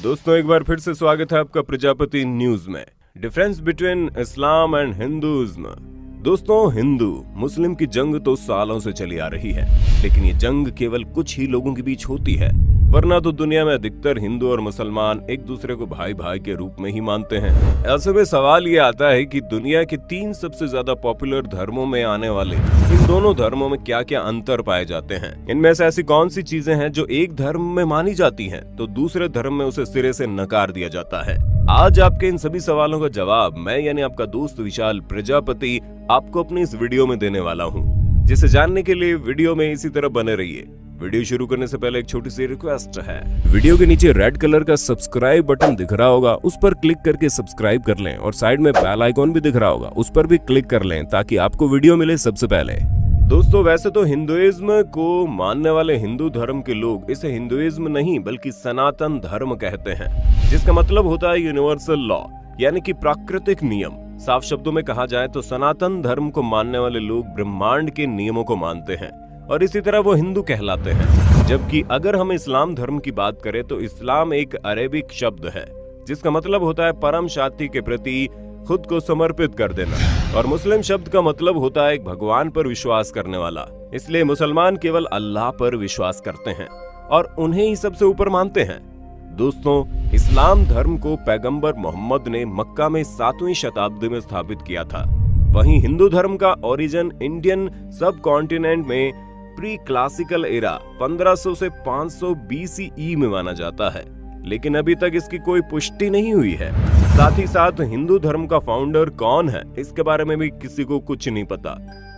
दोस्तों एक बार फिर से स्वागत है आपका प्रजापति न्यूज में। Difference between Islam and Hinduism. दोस्तों, हिंदू मुस्लिम की जंग तो सालों से चली आ रही है, लेकिन ये जंग केवल कुछ ही लोगों के बीच होती है, वरना तो दुनिया में अधिकतर हिंदू और मुसलमान एक दूसरे को भाई भाई के रूप में ही मानते हैं। ऐसे में सवाल ये आता है कि दुनिया के 3 सबसे ज्यादा पॉपुलर धर्मों में आने वाले इन दोनों धर्मों में क्या क्या अंतर पाए जाते हैं। इनमें से ऐसी कौन सी चीजें हैं जो एक धर्म में मानी जाती हैं तो दूसरे धर्म में उसे सिरे से नकार दिया जाता है। आज आपके इन सभी सवालों का जवाब मैं यानी आपका दोस्त विशाल प्रजापति आपको अपनी इस वीडियो में देने वाला हूँ, जिसे जानने के लिए वीडियो में इसी तरह बने रहिए। वीडियो शुरू करने से पहले एक छोटी सी रिक्वेस्ट है, वीडियो के नीचे रेड कलर का सब्सक्राइब बटन दिख रहा होगा, उस पर क्लिक करके सब्सक्राइब कर लें और साइड में बेल आइकॉन भी दिख रहा होगा, उस पर भी क्लिक कर लें ताकि आपको वीडियो मिले सबसे पहले। दोस्तों, वैसे तो हिंदुइज्म को मानने वाले हिंदू धर्म के लोग इसे हिंदुइज्म नहीं बल्कि सनातन धर्म कहते हैं, जिसका मतलब होता है यूनिवर्सल लॉ यानी कि प्राकृतिक नियम। साफ शब्दों में कहा जाए तो सनातन धर्म को मानने वाले लोग ब्रह्मांड के नियमों को मानते हैं और इसी तरह वो हिंदू कहलाते हैं। जबकि अगर हम इस्लाम धर्म की बात करें तो इस्लाम एक अरेबिक शब्द है जिसका मतलब होता है परम शांति के प्रति खुद को समर्पित कर देना, और मुस्लिम शब्द का मतलब होता है एक भगवान पर विश्वास करने वाला। इसलिए मुसलमान केवल अल्लाह पर विश्वास करते हैं और उन्हें ही सबसे ऊपर मानते हैं। दोस्तों, इस्लाम धर्म को पैगंबर मोहम्मद ने मक्का में 7वीं शताब्दी में स्थापित किया था। वहीं हिंदू धर्म का ओरिजिन इंडियन सब कॉन्टिनेंट में प्री क्लासिकल एरा 1500 से 500 BCE में माना जाता है, लेकिन अभी तक इसकी कोई पुष्टि नहीं हुई है। साथ ही साथ हिंदू धर्म का फाउंडर कौन है इसके बारे में भी किसी को कुछ नहीं पता।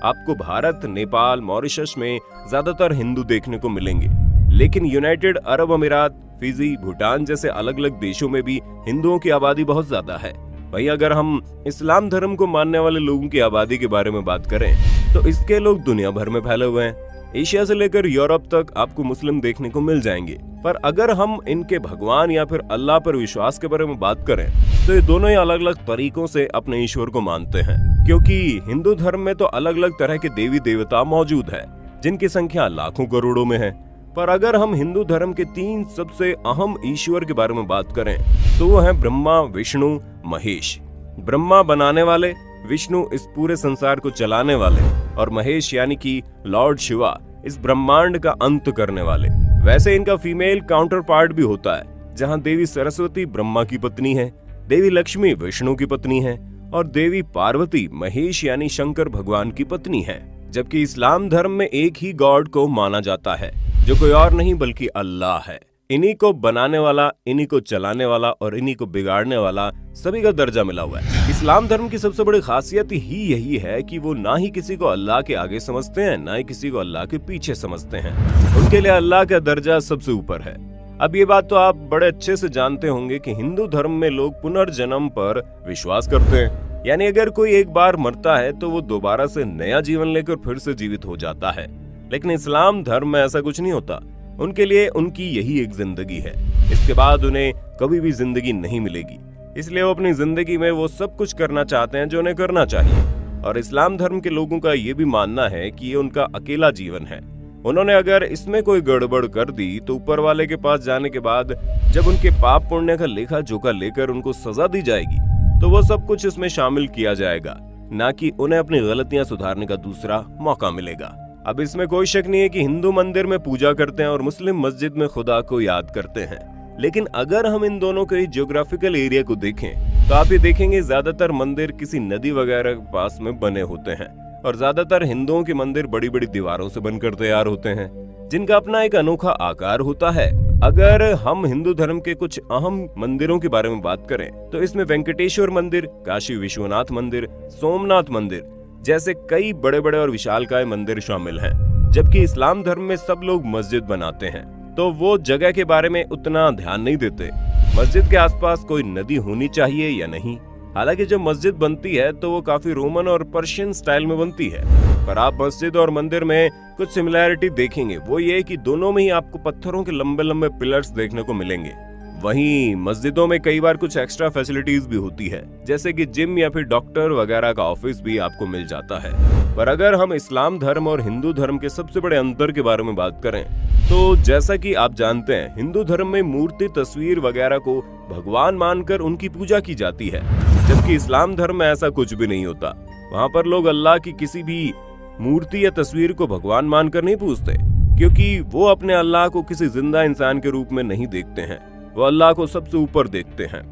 आपको भारत, नेपाल, मॉरिशस में ज्यादातर हिंदू देखने को मिलेंगे, लेकिन यूनाइटेड अरब अमीरात, फिजी, भूटान जैसे अलग अलग देशों में भी हिंदुओं की आबादी बहुत ज्यादा है। वहीं अगर हम इस्लाम धर्म को मानने वाले लोगों की आबादी के बारे में बात करें तो इसके लोग दुनिया भर में फैले हुए हैं। एशिया से लेकर यूरोप तक आपको मुस्लिम देखने को मिल जाएंगे। पर अगर हम इनके भगवान या फिर अल्लाह पर विश्वास के बारे में बात करें तो ये दोनों ही अलग अलग तरीकों से अपने ईश्वर को मानते हैं, क्योंकि हिंदू धर्म में तो अलग अलग तरह के देवी देवता मौजूद है जिनकी संख्या लाखों करोड़ों में है। पर अगर हम हिंदू धर्म के 3 सबसे अहम ईश्वर के बारे में बात करें तो वो है ब्रह्मा, विष्णु, महेश। ब्रह्मा बनाने वाले, विष्णु इस पूरे संसार को चलाने वाले और महेश यानी कि लॉर्ड शिवा इस ब्रह्मांड का अंत करने वाले। वैसे इनका फीमेल काउंटर पार्ट भी होता है, जहां देवी सरस्वती ब्रह्मा की पत्नी है, देवी लक्ष्मी विष्णु की पत्नी है और देवी पार्वती महेश यानी शंकर भगवान की पत्नी है। जबकि इस्लाम धर्म में एक ही गॉड को माना जाता है जो कोई और नहीं बल्कि अल्लाह है। इन्हीं को बनाने वाला, इन्हीं को चलाने वाला और इन्हीं को बिगाड़ने वाला सभी का दर्जा मिला हुआ है। इस्लाम धर्म की सबसे बड़ी खासियत ही यही है कि वो ना ही किसी को अल्लाह के आगे समझते हैं, ना ही किसी को अल्लाह के पीछे समझते हैं। उनके लिए अल्लाह का दर्जा सबसे ऊपर है। अब ये बात तो आप बड़े अच्छे से जानते होंगे कि हिंदू धर्म में लोग पुनर्जन्म पर विश्वास करते हैं, यानी अगर कोई एक बार मरता है तो वो दोबारा से नया जीवन लेकर फिर से जीवित हो जाता है। लेकिन इस्लाम धर्म में ऐसा कुछ नहीं होता। उनके लिए उनकी यही एक जिंदगी है, इसके बाद उन्हें कभी भी जिंदगी नहीं मिलेगी। इसलिए वो अपनी जिंदगी में वो सब कुछ करना चाहते हैं जो उन्हें करना चाहिए। और इस्लाम धर्म के लोगों का ये भी मानना है कि ये उनका अकेला जीवन है। उन्होंने अगर इसमें कोई गड़बड़ कर दी तो ऊपर वाले के पास जाने के बाद जब उनके पाप पुण्य का लेखा जोखा लेकर उनको सजा दी जाएगी तो वो सब कुछ इसमें शामिल किया जाएगा, ना कि उन्हें अपनी गलतियां सुधारने का दूसरा मौका मिलेगा। अब इसमें कोई शक नहीं है कि हिंदू मंदिर में पूजा करते हैं और मुस्लिम मस्जिद में खुदा को याद करते हैं, लेकिन अगर हम इन दोनों के जियोग्राफिकल एरिया को देखें तो आप ये देखेंगे ज्यादातर मंदिर किसी नदी वगैरह के पास में बने होते हैं और ज्यादातर हिंदुओं के मंदिर बड़ी बड़ी दीवारों से बनकर तैयार होते हैं जिनका अपना एक अनोखा आकार होता है। अगर हम हिंदू धर्म के कुछ अहम मंदिरों के बारे में बात करें तो इसमें वेंकटेश्वर मंदिर, काशी विश्वनाथ मंदिर, सोमनाथ मंदिर जैसे कई बड़े बड़े और विशालकाय मंदिर शामिल हैं। जबकि इस्लाम धर्म में सब लोग मस्जिद बनाते हैं तो वो जगह के बारे में उतना ध्यान नहीं देते। मस्जिद के आसपास कोई नदी होनी चाहिए या नहीं। हालांकि जब मस्जिद बनती है तो वो काफी रोमन और पर्शियन स्टाइल में बनती है, पर आप मस्जिद और मंदिर में कुछ सिमिलैरिटी देखेंगे, वो ये कि दोनों में ही आपको पत्थरों के लंबे लंबे पिलर्स देखने को मिलेंगे। वहीं मस्जिदों में कई बार कुछ एक्स्ट्रा फैसिलिटीज भी होती है, जैसे कि जिम या फिर डॉक्टर वगैरह का ऑफिस भी आपको मिल जाता है। पर अगर हम इस्लाम धर्म और हिंदू धर्म के सबसे बड़े अंतर के बारे में बात करें तो जैसा कि आप जानते हैं, हिंदू धर्म में मूर्ति, तस्वीर वगैरह को भगवान मानकर उनकी पूजा की जाती है, जबकि इस्लाम धर्म में ऐसा कुछ भी नहीं होता। वहाँ पर लोग अल्लाह की किसी भी मूर्ति या तस्वीर को भगवान मानकर नहीं पूजते, क्योंकि वो अपने अल्लाह को किसी जिंदा इंसान के रूप में नहीं देखते हैं, वो अल्लाह को सबसे ऊपर देखते हैं।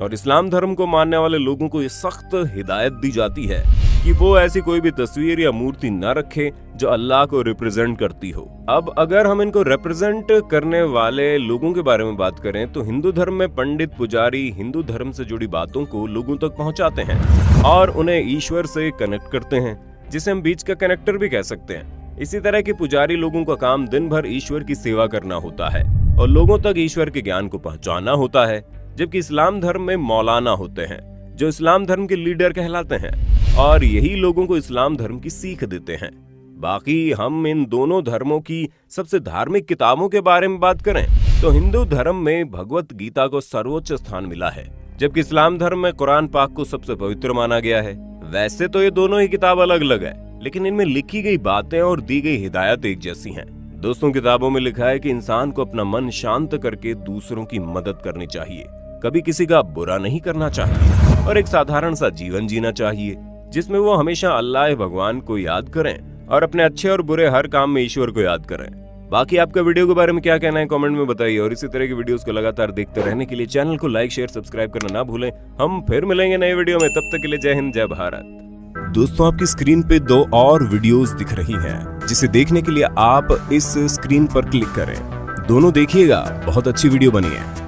और इस्लाम धर्म को मानने वाले लोगों को ये सख्त हिदायत दी जाती है कि वो ऐसी कोई भी तस्वीर या मूर्ति न रखें जो अल्लाह को रिप्रेजेंट करती हो। अब अगर हम इनको रिप्रेजेंट करने वाले लोगों के बारे में बात करें तो हिंदू धर्म में पंडित, पुजारी हिंदू धर्म से जुड़ी बातों को लोगों तक पहुंचाते हैं और उन्हें ईश्वर से कनेक्ट करते हैं, जिसे हम बीच का कनेक्टर भी कह सकते हैं। इसी तरह के पुजारी लोगों का काम दिन भर ईश्वर की सेवा करना होता है और लोगों तक ईश्वर के ज्ञान को पहुंचाना होता है, जबकि इस्लाम धर्म में मौलाना होते हैं जो इस्लाम धर्म के लीडर कहलाते हैं और यही लोगों को इस्लाम धर्म की सीख देते हैं। बाकी हम इन दोनों धर्मों की सबसे धार्मिक किताबों के बारे में बात करें तो हिंदू धर्म में भगवत गीता को सर्वोच्च स्थान मिला है, जबकि इस्लाम धर्म में कुरान पाक को सबसे पवित्र माना गया है। वैसे तो ये दोनों ही किताब अलग अलग है, लेकिन इनमें लिखी गई बातें और दी गई हिदायत एक जैसी हैं। दोस्तों, किताबों में लिखा है कि इंसान को अपना मन शांत करके दूसरों की मदद करनी चाहिए, कभी किसी का बुरा नहीं करना चाहिए और एक साधारण सा जीवन जीना चाहिए जिसमें वो हमेशा अल्लाह भगवान को याद करें और अपने अच्छे और बुरे हर काम में ईश्वर को याद करें। बाकी आपका वीडियो के बारे में क्या कहना है कमेंट में बताइए और इसी तरह की वीडियोस को लगातार देखते रहने के लिए चैनल को लाइक, शेयर, सब्सक्राइब करना ना भूलें। हम फिर मिलेंगे नए वीडियो में, तब तक के लिए जय हिंद, जय भारत। दोस्तों, आपकी स्क्रीन पे 2 और वीडियोस दिख रही हैं, जिसे देखने के लिए आप इस स्क्रीन पर क्लिक करें। दोनों देखिएगा, बहुत अच्छी वीडियो बनी है।